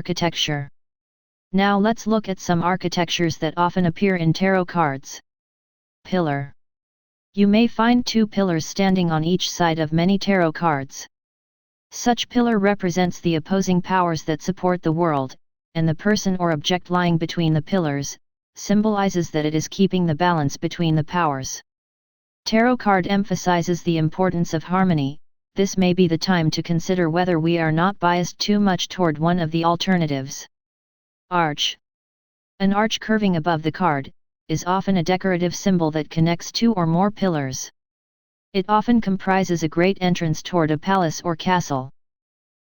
architecture. Now let's look at some architectures that often appear in tarot cards. Pillar. You may find two pillars standing on each side of many tarot cards. Such pillar represents the opposing powers that support the world, and the person or object lying between the pillars symbolizes that it is keeping the balance between the powers. Tarot card emphasizes the importance of harmony. This may be the time to consider whether we are not biased too much toward one of the alternatives. Arch. An arch curving above the card is often a decorative symbol that connects two or more pillars. It often comprises a great entrance toward a palace or castle.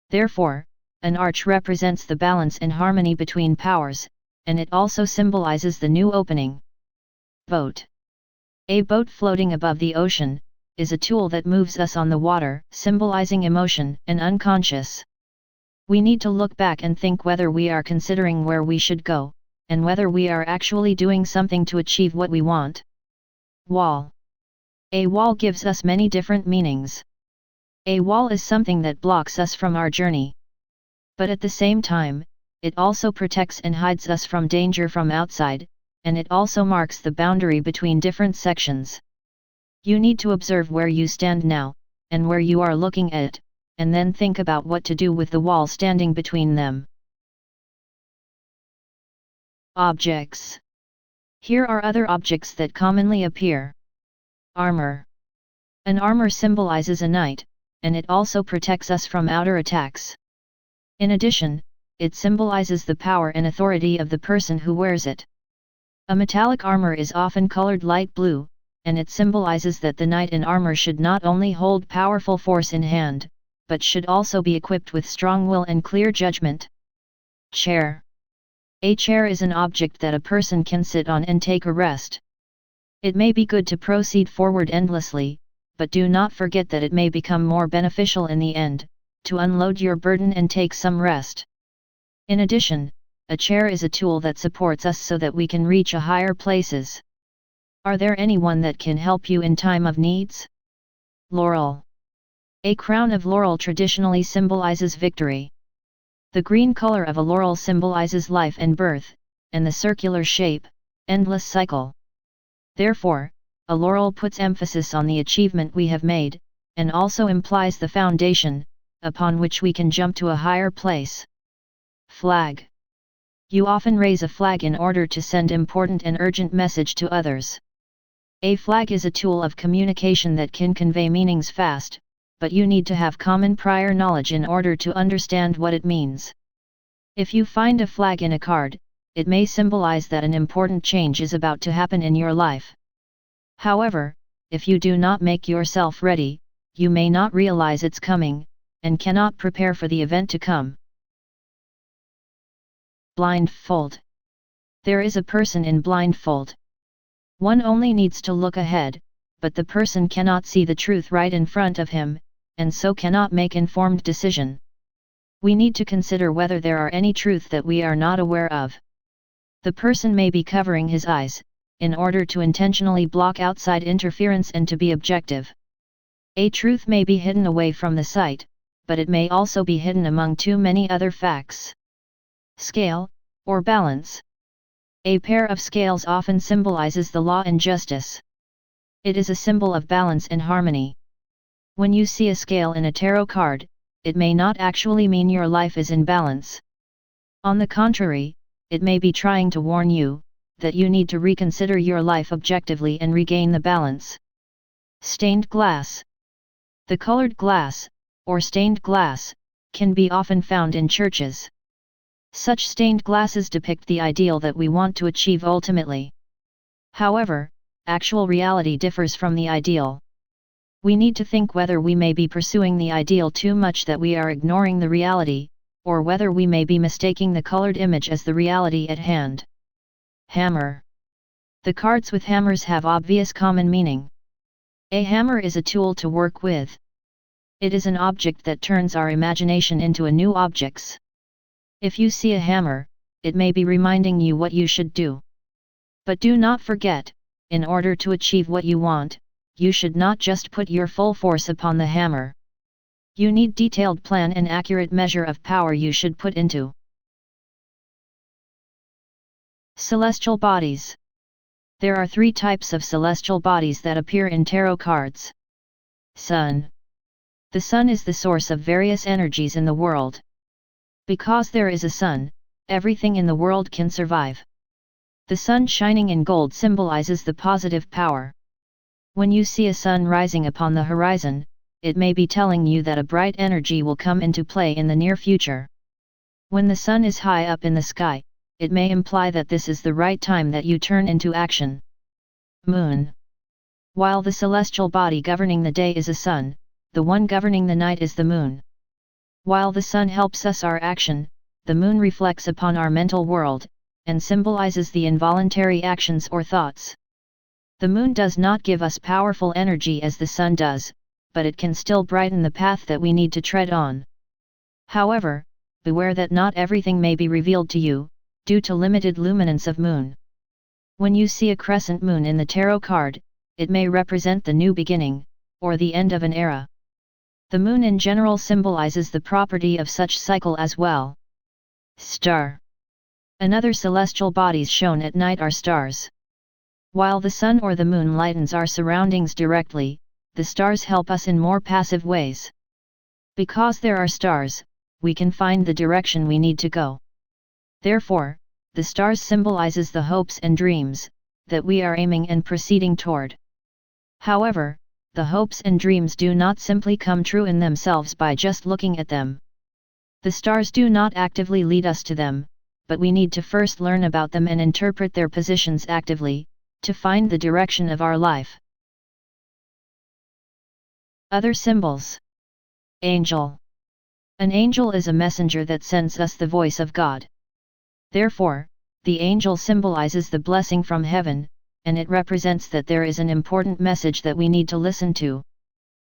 Therefore, an arch represents the balance and harmony between powers, and it also symbolizes the new opening. Boat. A boat floating above the ocean is a tool that moves us on the water, symbolizing emotion and unconscious. We need to look back and think whether we are considering where we should go, and whether we are actually doing something to achieve what we want. Wall. A wall gives us many different meanings. A wall is something that blocks us from our journey. But at the same time, it also protects and hides us from danger from outside, and it also marks the boundary between different sections. You need to observe where you stand now, and where you are looking at, and then think about what to do with the wall standing between them. Objects. Here are other objects that commonly appear. Armor. An armor symbolizes a knight, and it also protects us from outer attacks. In addition, it symbolizes the power and authority of the person who wears it. A metallic armor is often colored light blue, and it symbolizes that the knight in armor should not only hold powerful force in hand, but should also be equipped with strong will and clear judgment. Chair. A chair is an object that a person can sit on and take a rest. It may be good to proceed forward endlessly, but do not forget that it may become more beneficial in the end, to unload your burden and take some rest. In addition, a chair is a tool that supports us so that we can reach a higher places. Are there anyone that can help you in time of needs? Laurel. A crown of laurel traditionally symbolizes victory. The green color of a laurel symbolizes life and birth, and the circular shape, endless cycle. Therefore, a laurel puts emphasis on the achievement we have made, and also implies the foundation, upon which we can jump to a higher place. Flag. You often raise a flag in order to send important and urgent message to others. A flag is a tool of communication that can convey meanings fast, but you need to have common prior knowledge in order to understand what it means. If you find a flag in a card, it may symbolize that an important change is about to happen in your life. However, if you do not make yourself ready, you may not realize it's coming, and cannot prepare for the event to come. Blindfold. There is a person in blindfold. One only needs to look ahead, but the person cannot see the truth right in front of him, and so cannot make informed decision. We need to consider whether there are any truth that we are not aware of. The person may be covering his eyes, in order to intentionally block outside interference and to be objective. A truth may be hidden away from the sight, but it may also be hidden among too many other facts. Scale, or balance. A pair of scales often symbolizes the law and justice. It is a symbol of balance and harmony. When you see a scale in a tarot card, it may not actually mean your life is in balance. On the contrary, it may be trying to warn you that you need to reconsider your life objectively and regain the balance. Stained glass. The colored glass, or stained glass, can be often found in churches. Such stained glasses depict the ideal that we want to achieve ultimately. However, actual reality differs from the ideal. We need to think whether we may be pursuing the ideal too much that we are ignoring the reality, or whether we may be mistaking the colored image as the reality at hand. Hammer. The cards with hammers have obvious common meaning. A hammer is a tool to work with. It is an object that turns our imagination into a new objects. If you see a hammer, it may be reminding you what you should do. But do not forget, in order to achieve what you want, you should not just put your full force upon the hammer. You need detailed plan and accurate measure of power you should put into. Celestial bodies. There are 3 types of celestial bodies that appear in tarot cards. Sun. The sun is the source of various energies in the world. Because there is a sun, everything in the world can survive. The sun shining in gold symbolizes the positive power. When you see a sun rising upon the horizon, it may be telling you that a bright energy will come into play in the near future. When the sun is high up in the sky, it may imply that this is the right time that you turn into action. Moon. While the celestial body governing the day is a sun, the one governing the night is the moon. While the sun helps us our action, the moon reflects upon our mental world, and symbolizes the involuntary actions or thoughts. The moon does not give us powerful energy as the sun does, but it can still brighten the path that we need to tread on. However, beware that not everything may be revealed to you, due to limited luminance of moon. When you see a crescent moon in the tarot card, it may represent the new beginning, or the end of an era. The moon in general symbolizes the property of such cycle as well. Star. Another celestial bodies shown at night are stars. While the sun or the moon lightens our surroundings directly, the stars help us in more passive ways. Because there are stars, we can find the direction we need to go. Therefore, the stars symbolizes the hopes and dreams that we are aiming and proceeding toward. However, the hopes and dreams do not simply come true in themselves by just looking at them. The stars do not actively lead us to them, but we need to first learn about them and interpret their positions actively, to find the direction of our life. Other symbols. Angel. An angel is a messenger that sends us the voice of God. Therefore, the angel symbolizes the blessing from heaven, and it represents that there is an important message that we need to listen to.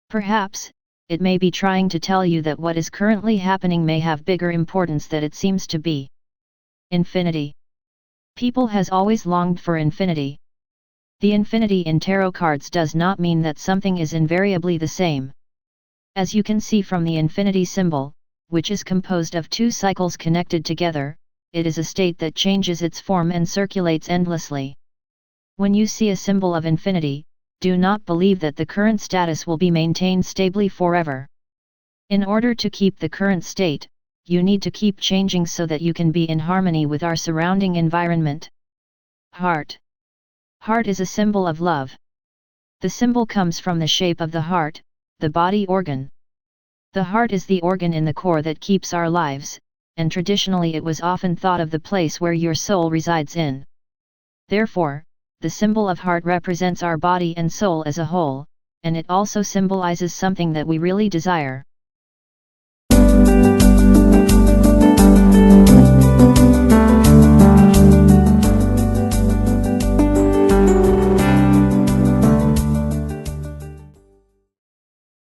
Perhaps, it may be trying to tell you that what is currently happening may have bigger importance than it seems to be. Infinity. People has always longed for infinity. The infinity in tarot cards does not mean that something is invariably the same. As you can see from the infinity symbol, which is composed of 2 cycles connected together, it is a state that changes its form and circulates endlessly. When you see a symbol of infinity, do not believe that the current status will be maintained stably forever. In order to keep the current state, you need to keep changing so that you can be in harmony with our surrounding environment. Heart. Heart is a symbol of love. The symbol comes from the shape of the heart, the body organ. The heart is the organ in the core that keeps our lives, and traditionally it was often thought of the place where your soul resides in. Therefore, the symbol of heart represents our body and soul as a whole, and it also symbolizes something that we really desire.